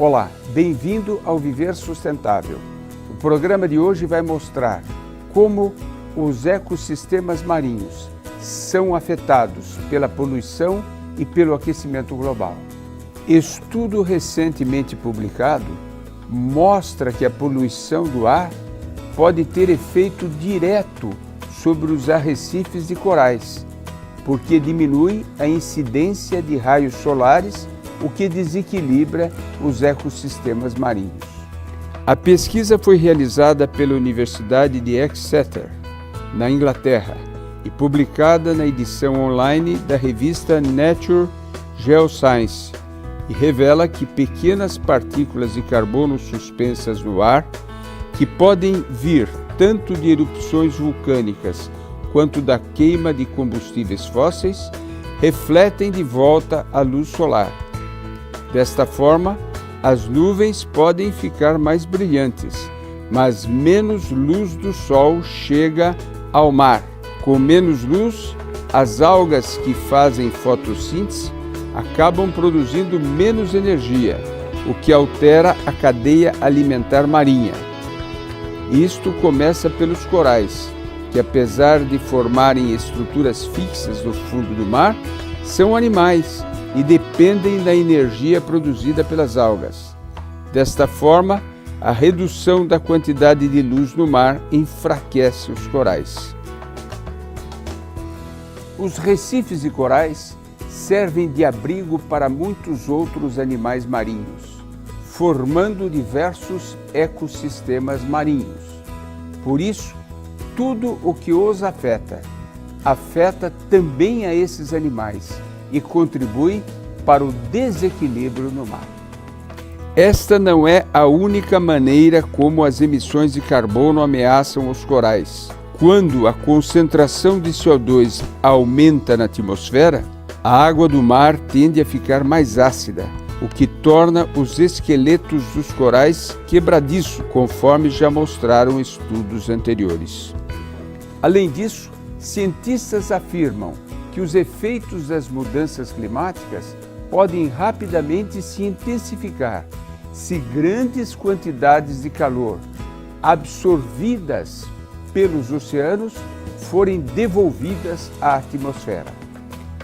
Olá, bem-vindo ao Viver Sustentável. O programa de hoje vai mostrar como os ecossistemas marinhos são afetados pela poluição e pelo aquecimento global. Estudo recentemente publicado mostra que a poluição do ar pode ter efeito direto sobre os arrecifes de corais, porque diminui a incidência de raios solares, o que desequilibra os ecossistemas marinhos. A pesquisa foi realizada pela Universidade de Exeter, na Inglaterra, e publicada na edição online da revista Nature Geoscience, e revela que pequenas partículas de carbono suspensas no ar, que podem vir tanto de erupções vulcânicas quanto da queima de combustíveis fósseis, refletem de volta a luz solar. Desta forma, as nuvens podem ficar mais brilhantes, mas menos luz do sol chega ao mar. Com menos luz, as algas que fazem fotossíntese acabam produzindo menos energia, o que altera a cadeia alimentar marinha. Isto começa pelos corais, que apesar de formarem estruturas fixas no fundo do mar, são animais e dependem da energia produzida pelas algas. Desta forma, a redução da quantidade de luz no mar enfraquece os corais. Os recifes de corais servem de abrigo para muitos outros animais marinhos, formando diversos ecossistemas marinhos. Por isso, tudo o que os afeta também a esses animais e contribui para o desequilíbrio no mar. Esta não é a única maneira como as emissões de carbono ameaçam os corais. Quando a concentração de CO2 aumenta na atmosfera, a água do mar tende a ficar mais ácida, o que torna os esqueletos dos corais quebradiços, conforme já mostraram estudos anteriores. Além disso, cientistas afirmam que os efeitos das mudanças climáticas podem rapidamente se intensificar se grandes quantidades de calor absorvidas pelos oceanos forem devolvidas à atmosfera.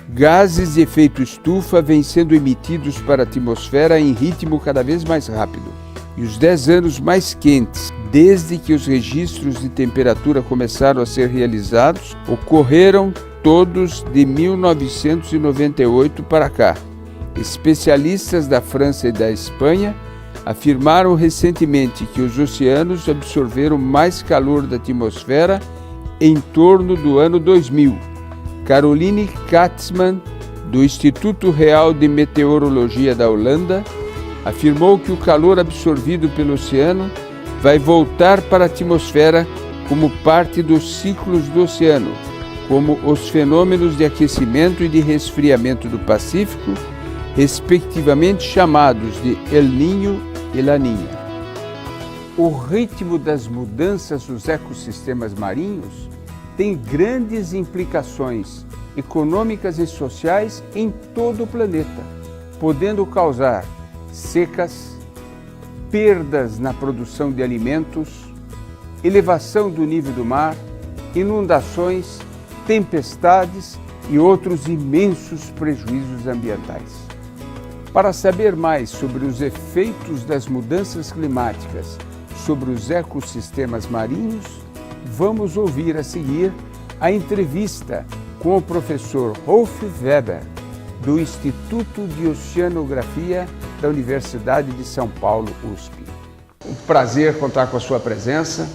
Gases de efeito estufa vêm sendo emitidos para a atmosfera em ritmo cada vez mais rápido. E os 10 anos mais quentes, desde que os registros de temperatura começaram a ser realizados, ocorreram todos de 1998 para cá. Especialistas da França e da Espanha afirmaram recentemente que os oceanos absorveram mais calor da atmosfera em torno do ano 2000. Caroline Katzmann, do Instituto Real de Meteorologia da Holanda, afirmou que o calor absorvido pelo oceano vai voltar para a atmosfera como parte dos ciclos do oceano, como os fenômenos de aquecimento e de resfriamento do Pacífico, respectivamente chamados de El Niño e Laninha. O ritmo das mudanças dos ecossistemas marinhos tem grandes implicações econômicas e sociais em todo o planeta, podendo causar secas, perdas na produção de alimentos, elevação do nível do mar, inundações, tempestades e outros imensos prejuízos ambientais. Para saber mais sobre os efeitos das mudanças climáticas sobre os ecossistemas marinhos, vamos ouvir a seguir a entrevista com o professor Rolf Weber, do Instituto de Oceanografia da Universidade de São Paulo, USP. Um prazer contar com a sua presença.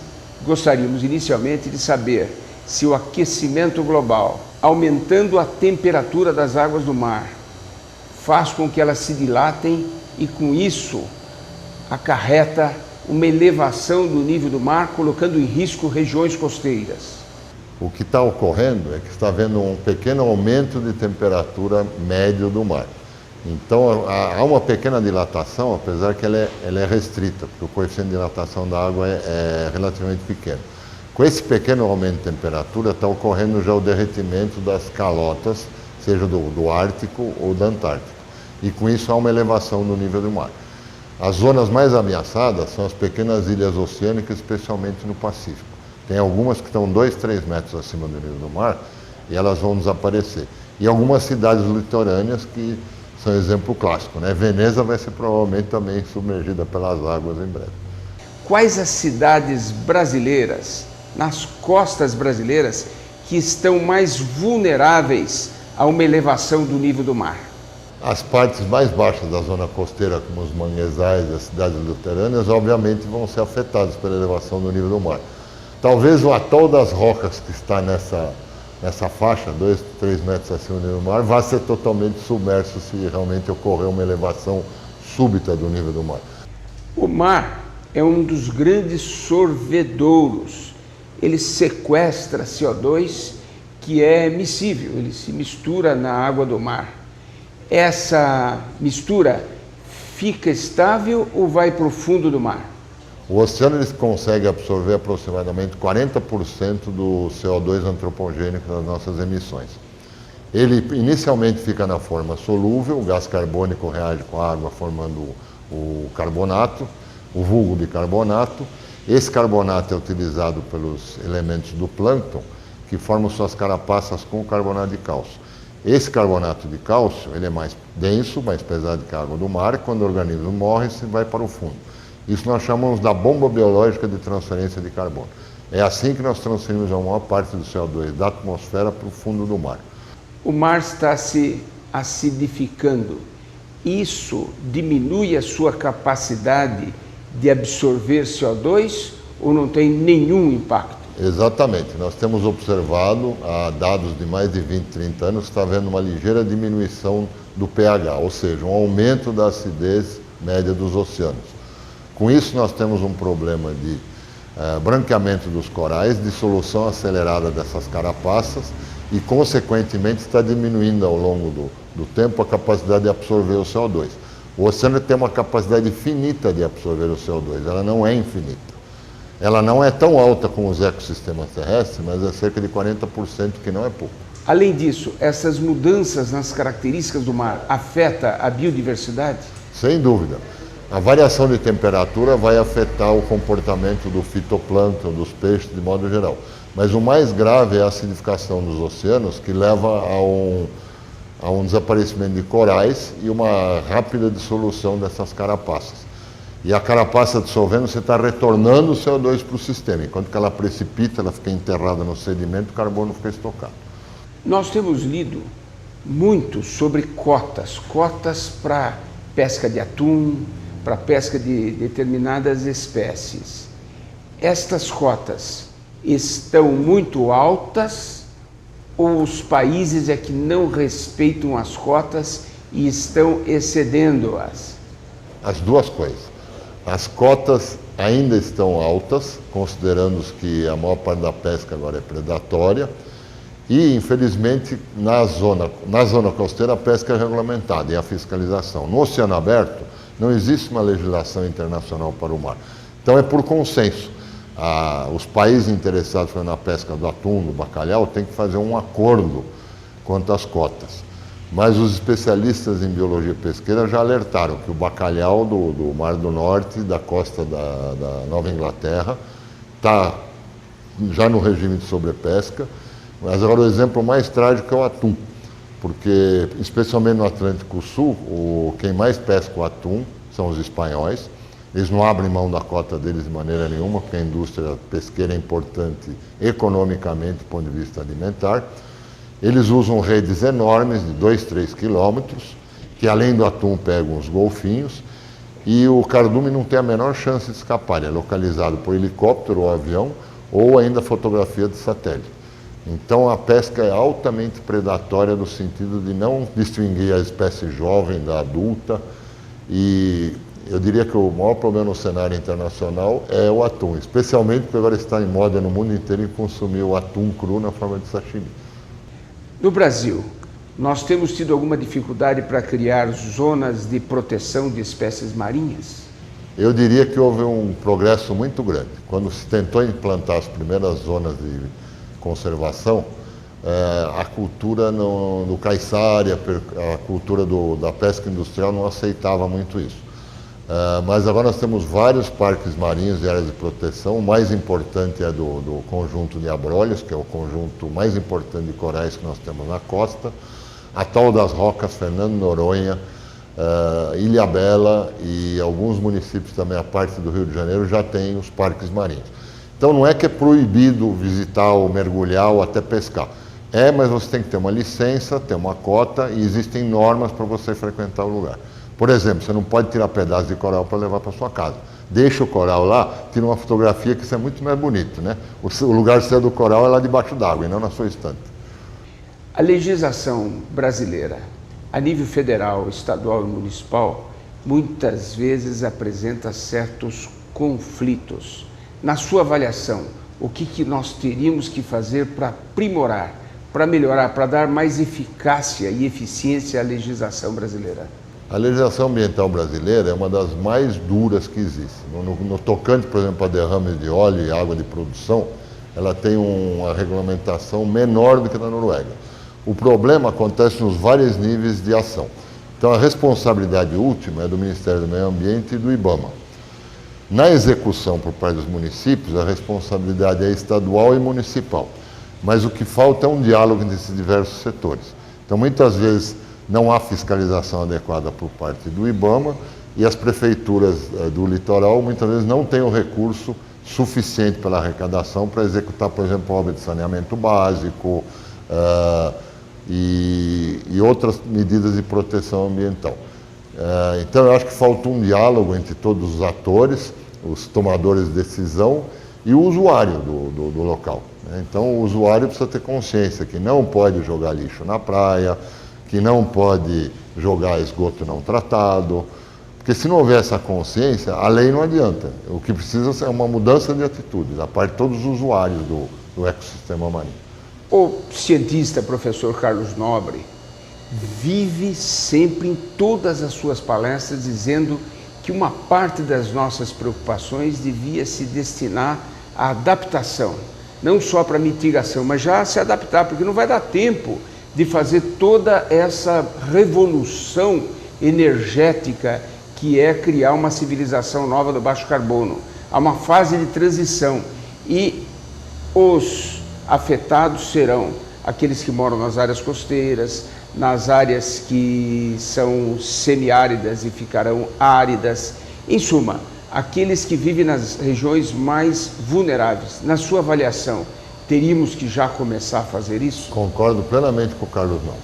Gostaríamos inicialmente de saber se o aquecimento global, aumentando a temperatura das águas do mar, faz com que elas se dilatem e, com isso, acarreta uma elevação do nível do mar, colocando em risco regiões costeiras. O que está ocorrendo é que está havendo um pequeno aumento de temperatura médio do mar. Então, há uma pequena dilatação, apesar que ela é restrita, porque o coeficiente de dilatação da água é relativamente pequeno. Com esse pequeno aumento de temperatura, está ocorrendo já o derretimento das calotas, seja do Ártico ou do Antártico. E com isso há uma elevação do nível do mar. As zonas mais ameaçadas são as pequenas ilhas oceânicas, especialmente no Pacífico. Tem algumas que estão 2, 3 metros acima do nível do mar e elas vão desaparecer. E algumas cidades litorâneas que são exemplo clássico, né? Veneza vai ser provavelmente também submergida pelas águas em breve. Quais as cidades brasileiras, nas costas brasileiras, que estão mais vulneráveis a uma elevação do nível do mar? As partes mais baixas da zona costeira, como os manguezais e as cidades litorâneas, obviamente vão ser afetadas pela elevação do nível do mar. Talvez o atol das Rocas, que está nessa faixa, 2, 3 metros acima do nível do mar, vá ser totalmente submerso se realmente ocorrer uma elevação súbita do nível do mar. O mar é um dos grandes sorvedouros. Ele sequestra CO2, que é miscível, ele se mistura na água do mar. Essa mistura fica estável ou vai para o fundo do mar? O oceano ele consegue absorver aproximadamente 40% do CO2 antropogênico das nossas emissões. Ele inicialmente fica na forma solúvel, o gás carbônico reage com a água formando o carbonato, o vulgo bicarbonato. Esse carbonato é utilizado pelos elementos do plâncton, que formam suas carapaças com carbonato de cálcio. Esse carbonato de cálcio ele é mais denso, mais pesado que a água do mar, e quando o organismo morre, se vai para o fundo. Isso nós chamamos da bomba biológica de transferência de carbono. É assim que nós transferimos a maior parte do CO2 da atmosfera para o fundo do mar. O mar está se acidificando. Isso diminui a sua capacidade de absorver CO2 ou não tem nenhum impacto? Exatamente. Nós temos observado, há dados de mais de 20, 30 anos, que está havendo uma ligeira diminuição do pH, ou seja, um aumento da acidez média dos oceanos. Com isso, nós temos um problema de branqueamento dos corais, dissolução acelerada dessas carapaças e, consequentemente, está diminuindo ao longo do tempo a capacidade de absorver o CO2. O oceano tem uma capacidade finita de absorver o CO2, ela não é infinita. Ela não é tão alta como os ecossistemas terrestres, mas é cerca de 40%, que não é pouco. Além disso, essas mudanças nas características do mar afetam a biodiversidade? Sem dúvida. A variação de temperatura vai afetar o comportamento do fitoplâncton, dos peixes, de modo geral. Mas o mais grave é a acidificação dos oceanos, que leva a um desaparecimento de corais e uma rápida dissolução dessas carapaças. E a carapaça dissolvendo, você está retornando o CO2 para o sistema. Enquanto que ela precipita, ela fica enterrada no sedimento, o carbono fica estocado. Nós temos lido muito sobre cotas para pesca de atum, para pesca de determinadas espécies. Estas cotas estão muito altas ou os países é que não respeitam as cotas e estão excedendo-as? As duas coisas. As cotas ainda estão altas, considerando que a maior parte da pesca agora é predatória, e infelizmente na zona costeira a pesca é regulamentada e a fiscalização. No oceano aberto não existe uma legislação internacional para o mar. Então é por consenso. Os países interessados na pesca do atum, do bacalhau, têm que fazer um acordo quanto às cotas. Mas os especialistas em biologia pesqueira já alertaram que o bacalhau do Mar do Norte, da costa da Nova Inglaterra, está já no regime de sobrepesca. Mas agora o exemplo mais trágico é o atum, porque especialmente no Atlântico Sul, quem mais pesca o atum são os espanhóis. Eles não abrem mão da cota deles de maneira nenhuma, porque a indústria pesqueira é importante economicamente do ponto de vista alimentar. Eles usam redes enormes de 2, 3 quilômetros, que além do atum pegam os golfinhos, e o cardume não tem a menor chance de escapar, é localizado por helicóptero ou avião, ou ainda fotografia de satélite. Então a pesca é altamente predatória no sentido de não distinguir a espécie jovem da adulta, e eu diria que o maior problema no cenário internacional é o atum, especialmente porque agora está em moda no mundo inteiro em consumir o atum cru na forma de sashimi. No Brasil, nós temos tido alguma dificuldade para criar zonas de proteção de espécies marinhas? Eu diria que houve um progresso muito grande. Quando se tentou implantar as primeiras zonas de conservação, a cultura do caiçara, a cultura da pesca industrial não aceitava muito isso. Mas agora nós temos vários parques marinhos e áreas de proteção. O mais importante é do conjunto de Abrolhos, que é o conjunto mais importante de corais que nós temos na costa. Atol das Rocas, Fernando Noronha, Ilhabela e alguns municípios também, a parte do Rio de Janeiro, já tem os parques marinhos. Então não é que é proibido visitar ou mergulhar ou até pescar. Mas você tem que ter uma licença, ter uma cota e existem normas para você frequentar o lugar. Por exemplo, você não pode tirar pedaços de coral para levar para sua casa. Deixa o coral lá, tira uma fotografia que isso é muito mais bonito, né? O lugar certo do coral é lá debaixo d'água e não na sua estante. A legislação brasileira, a nível federal, estadual e municipal, muitas vezes apresenta certos conflitos. Na sua avaliação, o que nós teríamos que fazer para aprimorar, para melhorar, para dar mais eficácia e eficiência à legislação brasileira? A legislação ambiental brasileira é uma das mais duras que existe. No tocante, por exemplo, a derrames de óleo e água de produção, ela tem uma regulamentação menor do que na Noruega. O problema acontece nos vários níveis de ação. Então, a responsabilidade última é do Ministério do Meio Ambiente e do IBAMA. Na execução por parte dos municípios, a responsabilidade é estadual e municipal. Mas o que falta é um diálogo entre esses diversos setores. Então, muitas vezes, não há fiscalização adequada por parte do IBAMA e as prefeituras do litoral muitas vezes não têm o recurso suficiente pela arrecadação para executar, por exemplo, obra de saneamento básico e outras medidas de proteção ambiental. Então eu acho que falta um diálogo entre todos os atores, os tomadores de decisão e o usuário do local. Então o usuário precisa ter consciência que não pode jogar lixo na praia, que não pode jogar esgoto não tratado, porque se não houver essa consciência, a lei não adianta. O que precisa é uma mudança de atitude da parte de todos os usuários do ecossistema marinho. O cientista, professor Carlos Nobre, vive sempre em todas as suas palestras dizendo que uma parte das nossas preocupações devia se destinar à adaptação, não só para mitigação, mas já se adaptar, porque não vai dar tempo de fazer toda essa revolução energética que é criar uma civilização nova do baixo carbono. Há uma fase de transição e os afetados serão aqueles que moram nas áreas costeiras, nas áreas que são semiáridas e ficarão áridas. Em suma, aqueles que vivem nas regiões mais vulneráveis. Na sua avaliação, teríamos que já começar a fazer isso? Concordo plenamente com o Carlos Nobre.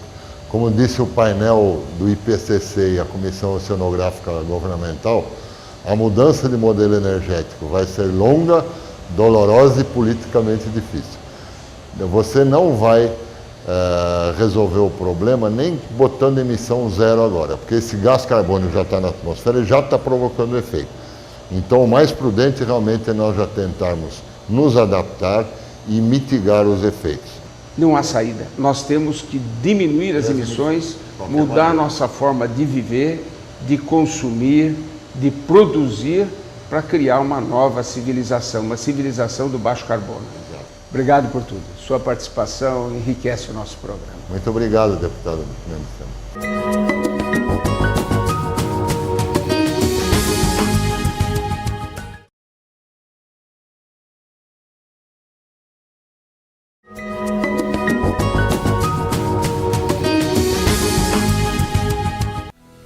Como disse o painel do IPCC e a Comissão Oceanográfica Governamental, a mudança de modelo energético vai ser longa, dolorosa e politicamente difícil. Você não vai resolver o problema nem botando emissão zero agora, porque esse gás carbônico já está na atmosfera e já está provocando efeito. Então o mais prudente realmente é nós já tentarmos nos adaptar e mitigar os efeitos. Não há saída. Nós temos que diminuir as emissões, mudar a nossa forma de viver, de consumir, de produzir, para criar uma nova civilização, uma civilização do baixo carbono. Exato. Obrigado por tudo. Sua participação enriquece o nosso programa. Muito obrigado, deputado Mendes.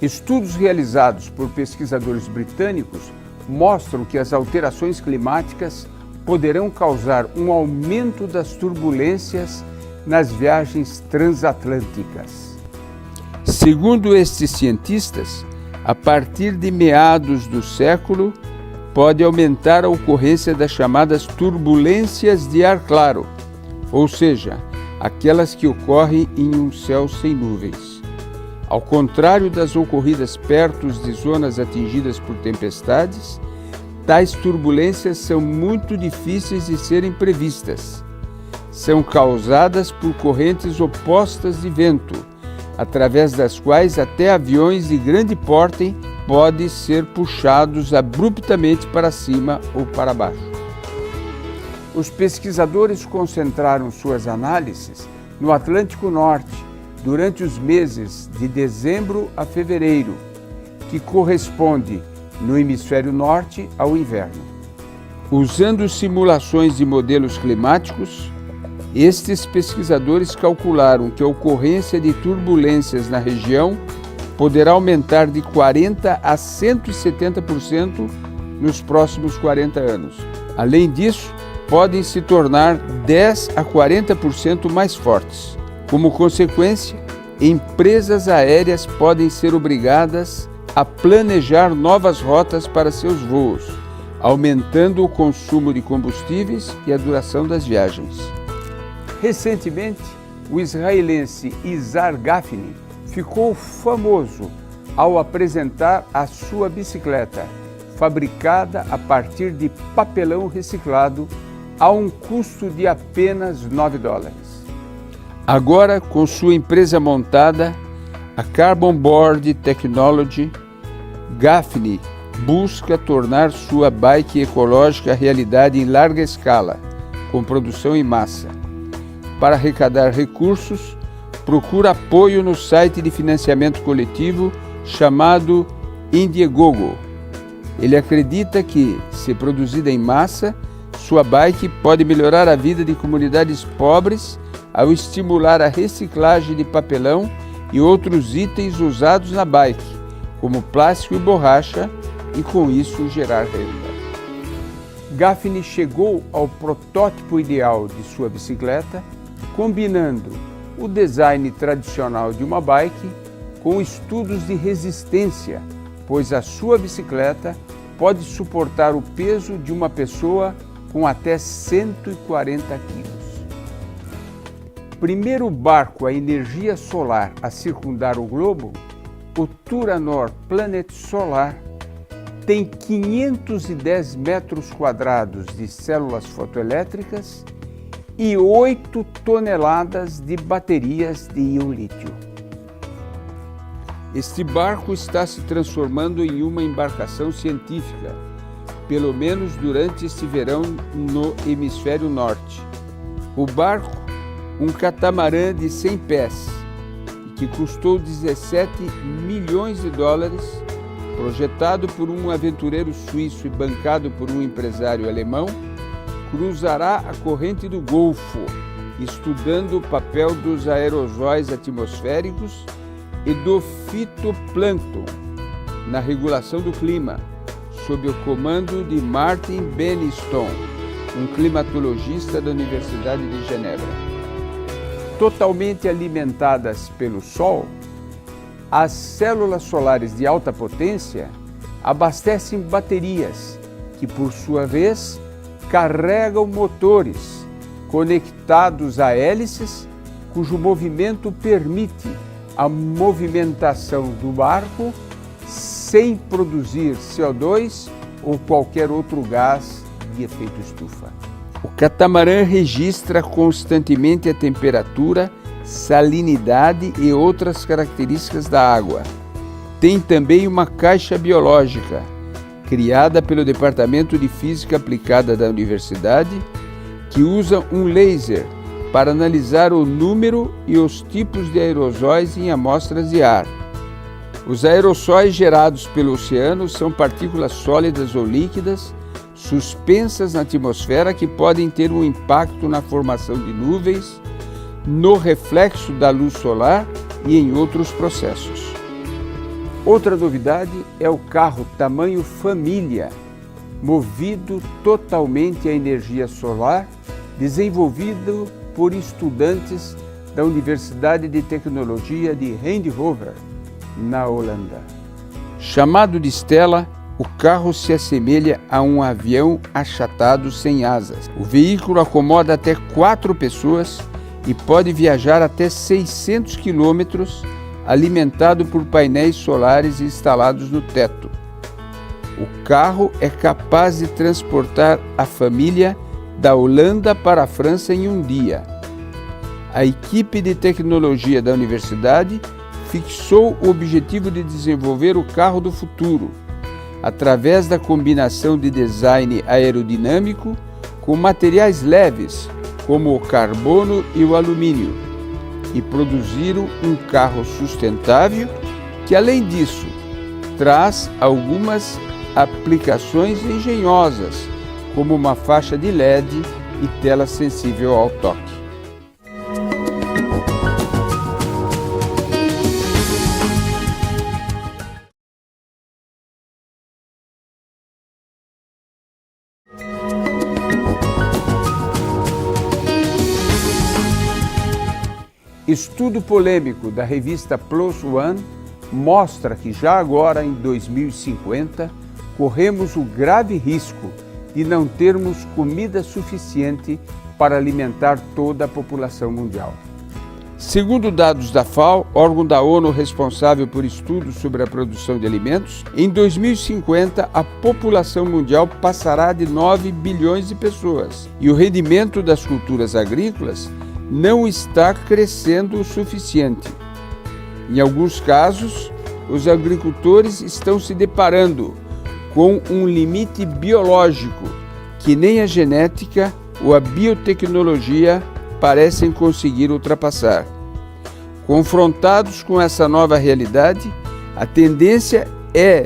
Estudos realizados por pesquisadores britânicos mostram que as alterações climáticas poderão causar um aumento das turbulências nas viagens transatlânticas. Segundo estes cientistas, a partir de meados do século, pode aumentar a ocorrência das chamadas turbulências de ar claro, ou seja, aquelas que ocorrem em um céu sem nuvens. Ao contrário das ocorridas perto de zonas atingidas por tempestades, tais turbulências são muito difíceis de serem previstas. São causadas por correntes opostas de vento, através das quais até aviões de grande porte podem ser puxados abruptamente para cima ou para baixo. Os pesquisadores concentraram suas análises no Atlântico Norte, durante os meses de dezembro a fevereiro, que corresponde no hemisfério norte ao inverno. Usando simulações de modelos climáticos, estes pesquisadores calcularam que a ocorrência de turbulências na região poderá aumentar de 40% a 170% nos próximos 40 anos. Além disso, podem se tornar 10% a 40% mais fortes. Como consequência, empresas aéreas podem ser obrigadas a planejar novas rotas para seus voos, aumentando o consumo de combustíveis e a duração das viagens. Recentemente, o israelense Izhar Gafni ficou famoso ao apresentar a sua bicicleta, fabricada a partir de papelão reciclado, a um custo de apenas $9. Agora, com sua empresa montada, a Carbon Board Technology, Gafni busca tornar sua bike ecológica realidade em larga escala, com produção em massa. Para arrecadar recursos, procura apoio no site de financiamento coletivo chamado Indiegogo. Ele acredita que, se produzida em massa, sua bike pode melhorar a vida de comunidades pobres ao estimular a reciclagem de papelão e outros itens usados na bike, como plástico e borracha, e com isso gerar renda. Gafni chegou ao protótipo ideal de sua bicicleta, combinando o design tradicional de uma bike com estudos de resistência, pois a sua bicicleta pode suportar o peso de uma pessoa com até 140 quilos. Primeiro barco a energia solar a circundar o globo, o Turanor Planet Solar tem 510 metros quadrados de células fotoelétricas e 8 toneladas de baterias de íon lítio. Este barco está se transformando em uma embarcação científica, pelo menos durante este verão no hemisfério norte. O barco, um catamarã de 100 pés, que custou $17 milhões, projetado por um aventureiro suíço e bancado por um empresário alemão, cruzará a corrente do Golfo, estudando o papel dos aerosóis atmosféricos e do fitoplâncton na regulação do clima, sob o comando de Martin Beniston, um climatologista da Universidade de Genebra. Totalmente alimentadas pelo Sol, as células solares de alta potência abastecem baterias, que por sua vez carregam motores conectados a hélices, cujo movimento permite a movimentação do barco sem produzir CO2 ou qualquer outro gás de efeito estufa. O catamarã registra constantemente a temperatura, salinidade e outras características da água. Tem também uma caixa biológica, criada pelo Departamento de Física Aplicada da Universidade, que usa um laser para analisar o número e os tipos de aerosóis em amostras de ar. Os aerossóis gerados pelo oceano são partículas sólidas ou líquidas, suspensas na atmosfera, que podem ter um impacto na formação de nuvens, no reflexo da luz solar e em outros processos. Outra novidade é o carro tamanho família, movido totalmente a energia solar, desenvolvido por estudantes da Universidade de Tecnologia de Eindhoven, na Holanda. Chamado de Stella, o carro se assemelha a um avião achatado sem asas. O veículo acomoda até 4 pessoas e pode viajar até 600 quilômetros, alimentado por painéis solares instalados no teto. O carro é capaz de transportar a família da Holanda para a França em um dia. A equipe de tecnologia da universidade fixou o objetivo de desenvolver o carro do futuro, através da combinação de design aerodinâmico com materiais leves, como o carbono e o alumínio, e produziram um carro sustentável que, além disso, traz algumas aplicações engenhosas, como uma faixa de LED e tela sensível ao toque. Estudo polêmico da revista PLOS ONE mostra que já agora, em 2050, corremos o grave risco de não termos comida suficiente para alimentar toda a população mundial. Segundo dados da FAO, órgão da ONU responsável por estudos sobre a produção de alimentos, em 2050 a população mundial passará de 9 bilhões de pessoas e o rendimento das culturas agrícolas não está crescendo o suficiente. Em alguns casos, os agricultores estão se deparando com um limite biológico que nem a genética ou a biotecnologia parecem conseguir ultrapassar. Confrontados com essa nova realidade, a tendência é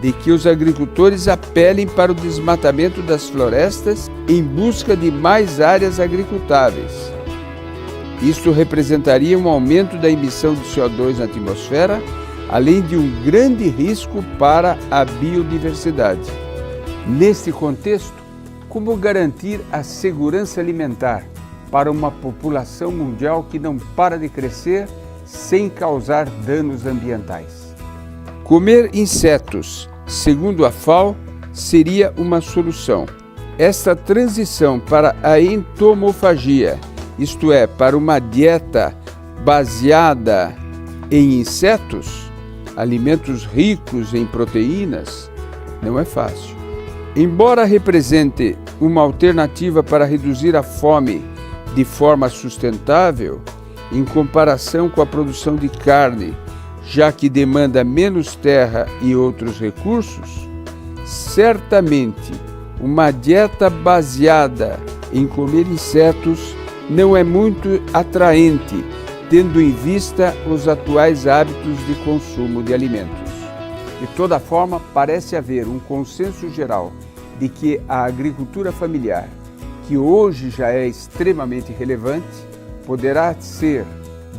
de que os agricultores apelem para o desmatamento das florestas em busca de mais áreas agricultáveis. Isto representaria um aumento da emissão de CO2 na atmosfera, além de um grande risco para a biodiversidade. Neste contexto, como garantir a segurança alimentar para uma população mundial que não para de crescer sem causar danos ambientais? Comer insetos, segundo a FAO, seria uma solução. Esta transição para a entomofagia, isto é, para uma dieta baseada em insetos, alimentos ricos em proteínas, não é fácil. Embora represente uma alternativa para reduzir a fome de forma sustentável, em comparação com a produção de carne, já que demanda menos terra e outros recursos, certamente uma dieta baseada em comer insetos não é muito atraente, tendo em vista os atuais hábitos de consumo de alimentos. De toda forma, parece haver um consenso geral de que a agricultura familiar, que hoje já é extremamente relevante, poderá ser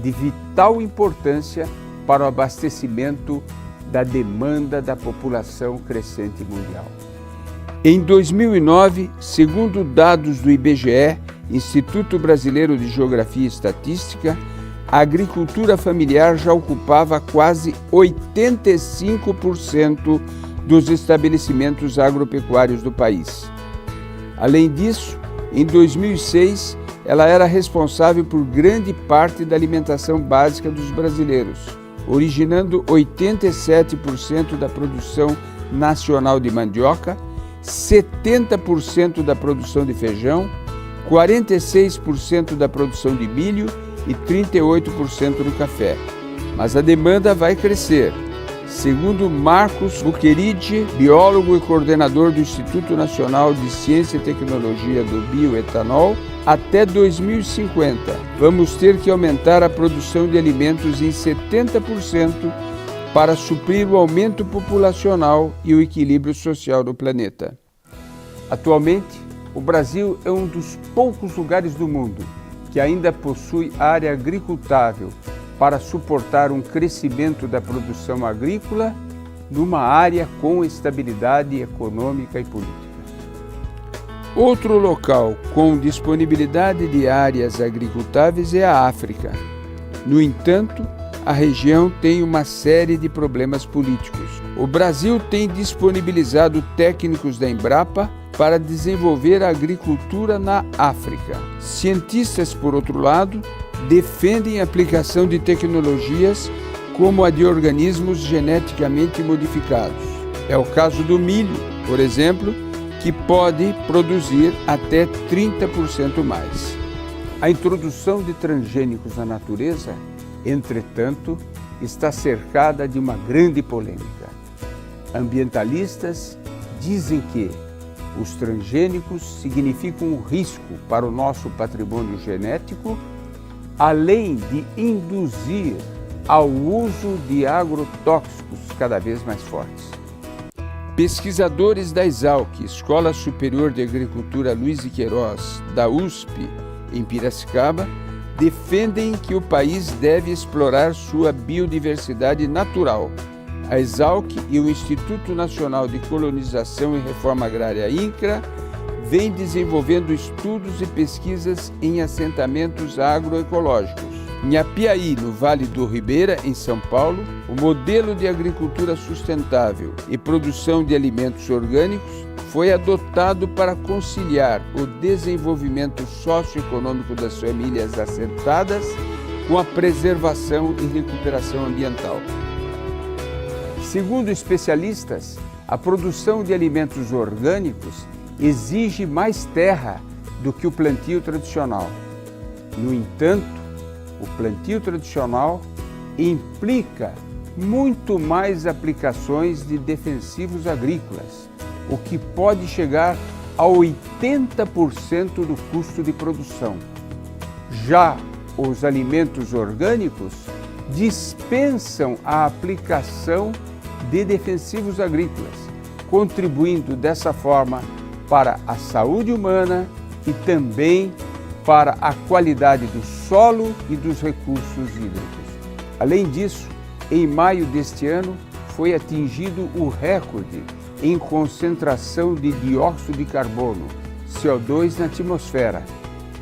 de vital importância para o abastecimento da demanda da população crescente mundial. Em 2009, segundo dados do IBGE, Instituto Brasileiro de Geografia e Estatística, a agricultura familiar já ocupava quase 85% dos estabelecimentos agropecuários do país. Além disso, em 2006, ela era responsável por grande parte da alimentação básica dos brasileiros, originando 87% da produção nacional de mandioca, 70% da produção de feijão, 46% da produção de milho e 38% do café. Mas a demanda vai crescer. Segundo Marcos Bucheridi, biólogo e coordenador do Instituto Nacional de Ciência e Tecnologia do Bioetanol, até 2050 vamos ter que aumentar a produção de alimentos em 70% para suprir o aumento populacional e o equilíbrio social do planeta. Atualmente, o Brasil é um dos poucos lugares do mundo que ainda possui área agricultável para suportar um crescimento da produção agrícola numa área com estabilidade econômica e política. Outro local com disponibilidade de áreas agricultáveis é a África. No entanto, a região tem uma série de problemas políticos. O Brasil tem disponibilizado técnicos da Embrapa para desenvolver a agricultura na África. Cientistas, por outro lado, defendem a aplicação de tecnologias como a de organismos geneticamente modificados. É o caso do milho, por exemplo, que pode produzir até 30% mais. A introdução de transgênicos na natureza, entretanto, está cercada de uma grande polêmica. Ambientalistas dizem que os transgênicos significam um risco para o nosso patrimônio genético, além de induzir ao uso de agrotóxicos cada vez mais fortes. Pesquisadores da Exalc, Escola Superior de Agricultura Luiz de Queiroz, da USP, em Piracicaba, defendem que o país deve explorar sua biodiversidade natural. A Exalc e o Instituto Nacional de Colonização e Reforma Agrária, INCRA, vêm desenvolvendo estudos e pesquisas em assentamentos agroecológicos. Em Apiaí, no Vale do Ribeira, em São Paulo, o modelo de agricultura sustentável e produção de alimentos orgânicos foi adotado para conciliar o desenvolvimento socioeconômico das famílias assentadas com a preservação e recuperação ambiental. Segundo especialistas, a produção de alimentos orgânicos exige mais terra do que o plantio tradicional. No entanto, o plantio tradicional implica muito mais aplicações de defensivos agrícolas, o que pode chegar a 80% do custo de produção. Já os alimentos orgânicos dispensam a aplicação de defensivos agrícolas, contribuindo dessa forma para a saúde humana e também para a qualidade do solo e dos recursos hídricos. Além disso, em maio deste ano, foi atingido o recorde em concentração de dióxido de carbono, CO2 na atmosfera,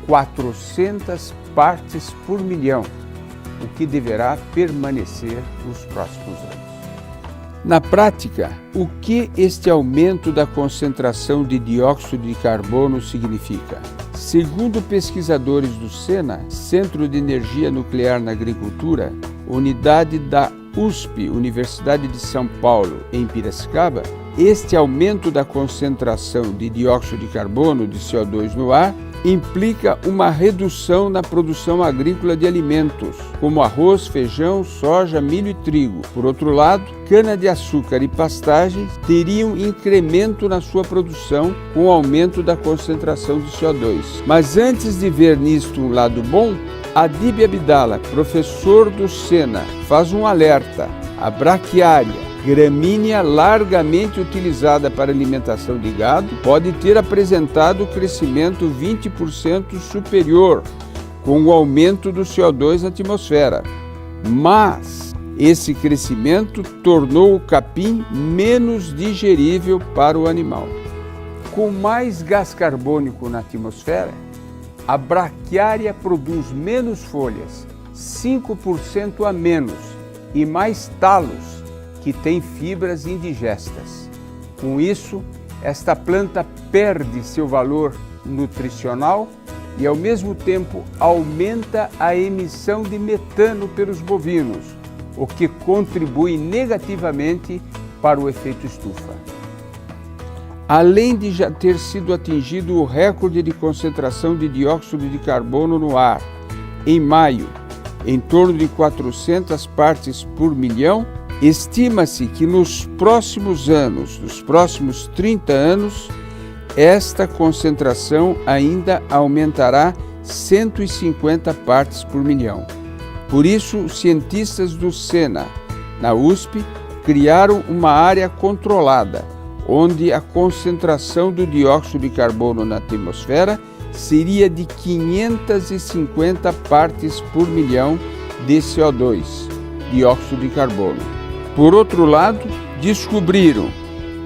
400 partes por milhão, o que deverá permanecer nos próximos anos. Na prática, o que este aumento da concentração de dióxido de carbono significa? Segundo pesquisadores do SENA, Centro de Energia Nuclear na Agricultura, unidade da USP, Universidade de São Paulo, em Piracicaba, este aumento da concentração de dióxido de carbono, de CO2 no ar, implica uma redução na produção agrícola de alimentos, como arroz, feijão, soja, milho e trigo. Por outro lado, cana-de-açúcar e pastagens teriam incremento na sua produção com o aumento da concentração de CO2. Mas antes de ver nisto um lado bom, Adib Abdala, professor do SENA, faz um alerta. A braquiária, gramínea largamente utilizada para alimentação de gado, pode ter apresentado crescimento 20% superior com o aumento do CO2 na atmosfera. Mas esse crescimento tornou o capim menos digerível para o animal. Com mais gás carbônico na atmosfera, a braquiária produz menos folhas, 5% a menos, e mais talos, que tem fibras indigestas. Com isso, esta planta perde seu valor nutricional e, ao mesmo tempo, aumenta a emissão de metano pelos bovinos, o que contribui negativamente para o efeito estufa. Além de já ter sido atingido o recorde de concentração de dióxido de carbono no ar, em maio, em torno de 400 partes por milhão, estima-se que nos próximos anos, nos próximos 30 anos, esta concentração ainda aumentará 150 partes por milhão. Por isso, os cientistas do SENA, na USP, criaram uma área controlada, onde a concentração do dióxido de carbono na atmosfera seria de 550 partes por milhão de CO2, dióxido de carbono. Por outro lado, descobriram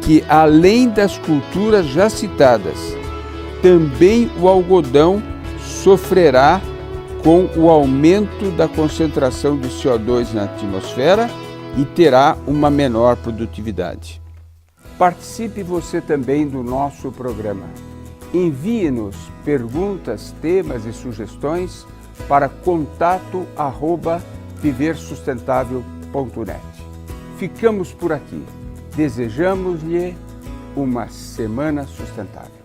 que, além das culturas já citadas, também o algodão sofrerá com o aumento da concentração de CO2 na atmosfera e terá uma menor produtividade. Participe você também do nosso programa. Envie-nos perguntas, temas e sugestões para contato@viversustentável.net. Ficamos por aqui. Desejamos-lhe uma semana sustentável.